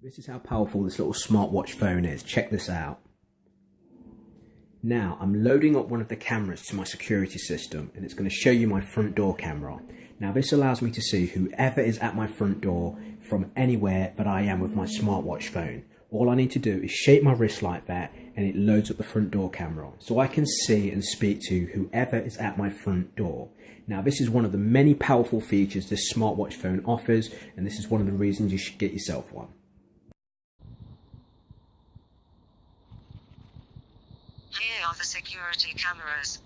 This is how powerful this little smartwatch phone is. Check this out. Now I'm loading up one of the cameras to my security system, and it's going to show you my front door camera. Now this allows me to see whoever is at my front door from anywhere that I am with my smartwatch phone. All I need to do is shake my wrist like that and it loads up the front door camera. So I can see and speak to whoever is at my front door. Now this is one of the many powerful features this smartwatch phone offers, and this is one of the reasons you should get yourself one. Here are the security cameras.